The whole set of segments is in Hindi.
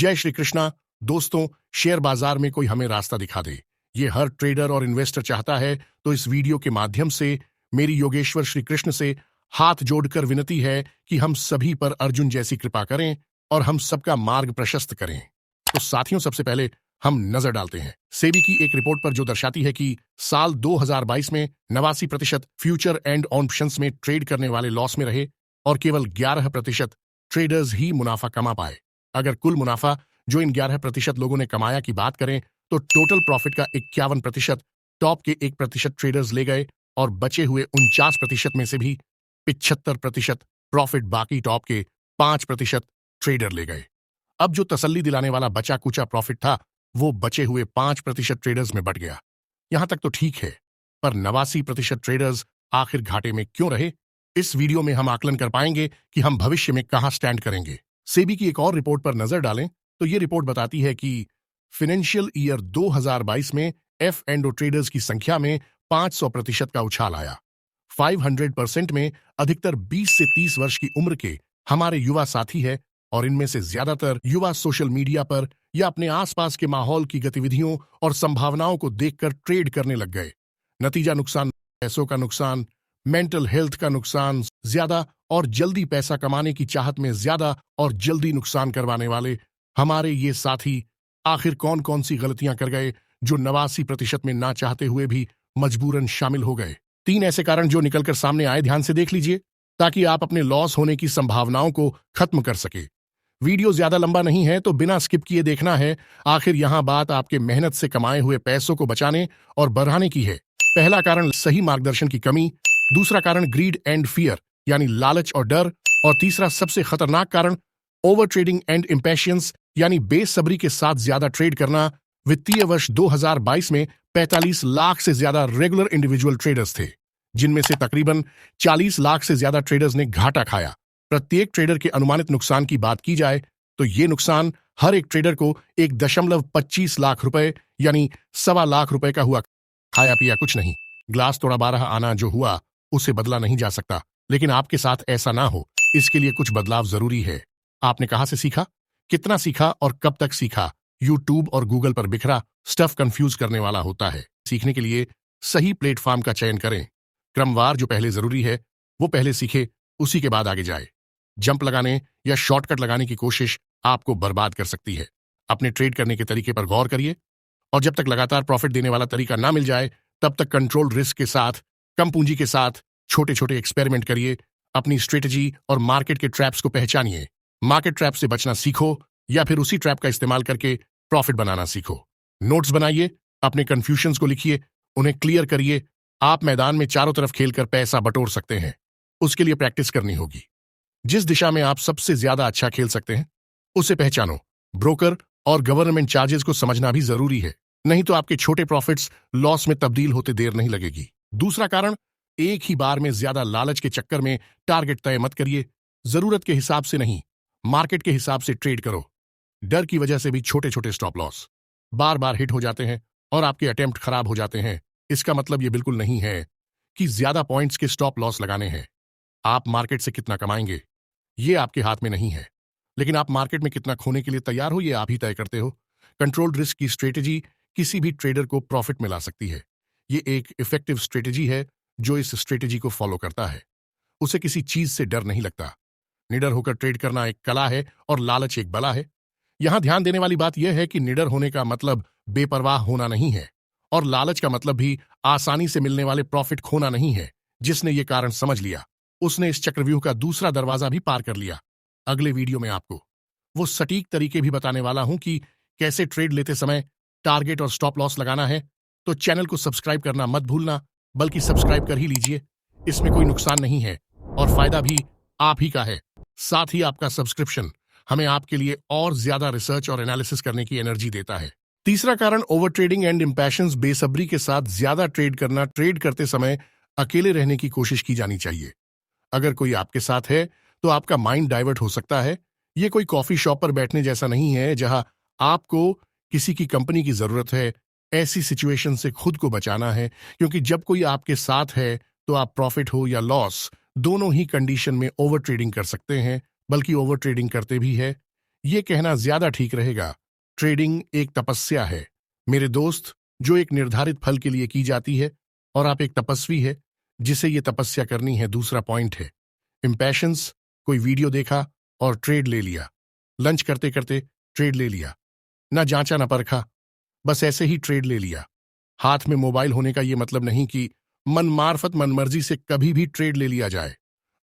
जय श्री कृष्णा। दोस्तों, शेयर बाजार में कोई हमें रास्ता दिखा दे, ये हर ट्रेडर और इन्वेस्टर चाहता है। तो इस वीडियो के माध्यम से मेरी योगेश्वर श्री कृष्ण से हाथ जोड़कर विनती है कि हम सभी पर अर्जुन जैसी कृपा करें और हम सबका मार्ग प्रशस्त करें। तो साथियों, सबसे पहले हम नजर डालते हैं सेबी की एक रिपोर्ट पर, जो दर्शाती है कि साल 2022 में 89% फ्यूचर एंड ऑप्शंस में ट्रेड करने वाले लॉस में रहे और केवल 11% ट्रेडर्स ही मुनाफा कमा पाए। अगर कुल मुनाफा जो इन 11% लोगों ने कमाया की बात करें तो टोटल प्रॉफिट का 51% टॉप के 1% ट्रेडर्स ले गए और बचे हुए 49% में से भी 75% प्रॉफिट बाकी टॉप के 5% ट्रेडर ले गए। अब जो तसल्ली दिलाने वाला बचा कुचा प्रॉफिट था वो बचे हुए 5% ट्रेडर्स में बट गया। यहां तक तो ठीक है, पर 89% ट्रेडर्स आखिर घाटे में क्यों रहे? इस वीडियो में हम आकलन कर पाएंगे कि हम भविष्य में कहां स्टैंड करेंगे। सेबी की एक और रिपोर्ट पर नजर डालें तो ये रिपोर्ट बताती है कि फाइनेंशियल ईयर 2022 में एफ एंड ओ ट्रेडर्स की संख्या में 500% का उछाल आया। 500% में अधिकतर 20 से 30 वर्ष की उम्र के हमारे युवा साथी है और इनमें से ज्यादातर युवा सोशल मीडिया पर या अपने आसपास के माहौल की गतिविधियों और संभावनाओं को देखकर ट्रेड करने लग गए। नतीजा नुकसान, पैसों का नुकसान, मेंटल हेल्थ का नुकसान, ज्यादा और जल्दी पैसा कमाने की चाहत में ज्यादा और जल्दी नुकसान करवाने वाले हमारे ये साथी आखिर कौन कौन सी गलतियां कर गए जो 89% में ना चाहते हुए भी मजबूरन शामिल हो गए। 3 ऐसे कारण जो निकलकर सामने आए, ध्यान से देख लीजिए ताकि आप अपने लॉस होने की संभावनाओं को खत्म कर सके। वीडियो ज्यादा लंबा नहीं है तो बिना स्किप किए देखना है। आखिर यहां बात आपके मेहनत से कमाए हुए पैसों को बचाने और बढ़ाने की है। पहला कारण सही मार्गदर्शन की कमी, दूसरा कारण ग्रीड एंड फियर यानी लालच और डर, और तीसरा सबसे खतरनाक कारण ओवर ट्रेडिंग एंड इम्पेशियंस यानी बेसब्री के साथ ज्यादा ट्रेड करना। वित्तीय वर्ष 2022 में 45 लाख से ज्यादा रेगुलर इंडिविजुअल ट्रेडर्स थे, जिनमें से तकरीबन 40 लाख से ज्यादा ट्रेडर्स ने घाटा खाया। प्रत्येक ट्रेडर के अनुमानित नुकसान की बात की जाए तो ये नुकसान हर एक ट्रेडर को 1.25 लाख रुपए यानी ₹1.25 का हुआ। खाया पिया कुछ नहीं, ग्लास तोड़ा 12 आना जो हुआ उसे बदला नहीं जा सकता, लेकिन आपके साथ ऐसा ना हो इसके लिए कुछ बदलाव जरूरी है। आपने कहां से सीखा, कितना सीखा और कब तक सीखा? यूट्यूब और गूगल पर बिखरा स्टफ कंफ्यूज करने वाला होता है। सीखने के लिए सही प्लेटफॉर्म का चयन करें। क्रमवार जो पहले जरूरी है वो पहले सीखे, उसी के बाद आगे जाए। जंप लगाने या शॉर्टकट लगाने की कोशिश आपको बर्बाद कर सकती है। अपने ट्रेड करने के तरीके पर गौर करिए और जब तक लगातार प्रॉफिट देने वाला तरीका ना मिल जाए तब तक कंट्रोल रिस्क के साथ, कम पूंजी के साथ छोटे छोटे एक्सपेरिमेंट करिए। अपनी स्ट्रेटजी और मार्केट के ट्रैप्स को पहचानिए। मार्केट ट्रैप से बचना सीखो या फिर उसी ट्रैप का इस्तेमाल करके प्रॉफिट बनाना सीखो। नोट्स बनाइए, अपने कंफ्यूजन्स को लिखिए, उन्हें क्लियर करिए। आप मैदान में चारों तरफ खेलकर पैसा बटोर सकते हैं, उसके लिए प्रैक्टिस करनी होगी। जिस दिशा में आप सबसे ज्यादा अच्छा खेल सकते हैं उसे पहचानो। ब्रोकर और गवर्नमेंट चार्जेस को समझना भी जरूरी है, नहीं तो आपके छोटे प्रॉफिट्स लॉस में तब्दील होते देर नहीं लगेगी। दूसरा कारण, एक ही बार में ज्यादा लालच के चक्कर में टारगेट तय मत करिए। जरूरत के हिसाब से नहीं, मार्केट के हिसाब से ट्रेड करो। डर की वजह से भी छोटे छोटे स्टॉप लॉस बार बार हिट हो जाते हैं और आपके अटेम्प्ट खराब हो जाते हैं। इसका मतलब यह बिल्कुल नहीं है कि ज्यादा पॉइंट्स के स्टॉप लॉस लगाने हैं। आप मार्केट से कितना कमाएंगे ये आपके हाथ में नहीं है, लेकिन आप मार्केट में कितना खोने के लिए तैयार हो ये आप ही तय करते हो। कंट्रोल्ड रिस्क की स्ट्रेटेजी किसी भी ट्रेडर को प्रॉफिट में ला सकती है। ये एक इफेक्टिव स्ट्रेटेजी है। जो इस स्ट्रेटेजी को फॉलो करता है उसे किसी चीज से डर नहीं लगता। निडर होकर ट्रेड करना एक कला है और लालच एक बला है। यहां ध्यान देने वाली बात यह है कि निडर होने का मतलब बेपरवाह होना नहीं है और लालच का मतलब भी आसानी से मिलने वाले प्रॉफिट खोना नहीं है। जिसने ये कारण समझ लिया उसने इस चक्रव्यूह का दूसरा दरवाजा भी पार कर लिया। अगले वीडियो में आपको वो सटीक तरीके भी बताने वाला हूं कि कैसे ट्रेड लेते समय टारगेट और स्टॉप लॉस लगाना है। तो चैनल को सब्सक्राइब करना मत भूलना, बल्कि सब्सक्राइब कर ही लीजिए। इसमें कोई नुकसान नहीं है और फायदा भी आप ही का है। साथ ही आपका सब्सक्रिप्शन हमें आपके लिए और ज्यादा रिसर्च और एनालिसिस करने की एनर्जी देता है। तीसरा कारण, ओवर ट्रेडिंग एंड इम्पैशंस, बेसब्री के साथ ज्यादा ट्रेड करना। ट्रेड करते समय अकेले रहने की कोशिश की जानी चाहिए। अगर कोई आपके साथ है तो आपका माइंड डाइवर्ट हो सकता है। ये कोई कॉफी शॉप पर बैठने जैसा नहीं है जहां आपको किसी की कंपनी की जरूरत है। ऐसी सिचुएशन से खुद को बचाना है, क्योंकि जब कोई आपके साथ है तो आप प्रॉफिट हो या लॉस दोनों ही कंडीशन में ओवर ट्रेडिंग कर सकते हैं, बल्कि ओवर ट्रेडिंग करते भी है। ये कहना ज्यादा ठीक रहेगा। ट्रेडिंग एक तपस्या है मेरे दोस्त, जो एक निर्धारित फल के लिए की जाती है, और आप एक तपस्वी है जिसे ये तपस्या करनी है। दूसरा पॉइंट है इम्पैशंस। कोई वीडियो देखा और ट्रेड ले लिया, लंच करते करते ट्रेड ले लिया, ना जांचा ना परखा, बस ऐसे ही ट्रेड ले लिया। हाथ में मोबाइल होने का ये मतलब नहीं कि मन मार्फत मनमर्जी से कभी भी ट्रेड ले लिया जाए।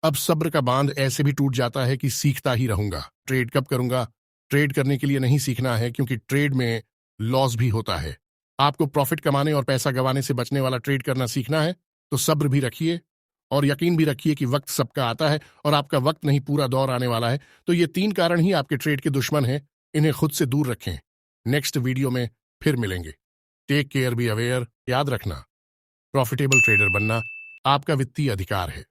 अब सब्र का बांध ऐसे भी टूट जाता है कि सीखता ही रहूंगा। ट्रेड कब करूंगा? ट्रेड करने के लिए नहीं सीखना है, क्योंकि ट्रेड में लॉस भी होता है। आपको प्रॉफिट कमाने और पैसा गंवाने से बचने वाला ट्रेड करना सीखना है तो सब्र भी रखिए और यकीन भी रखिए कि वक्त सबका आता है और आपका वक्त नहीं, पूरा दौर आने वाला है। तो ये 3 कारण ही आपके ट्रेड के दुश्मन हैं। इन्हें खुद से दूर रखें। नेक्स्ट वीडियो में फिर मिलेंगे। Take care, be aware. याद रखना, प्रॉफिटेबल ट्रेडर बनना आपका वित्तीय अधिकार है।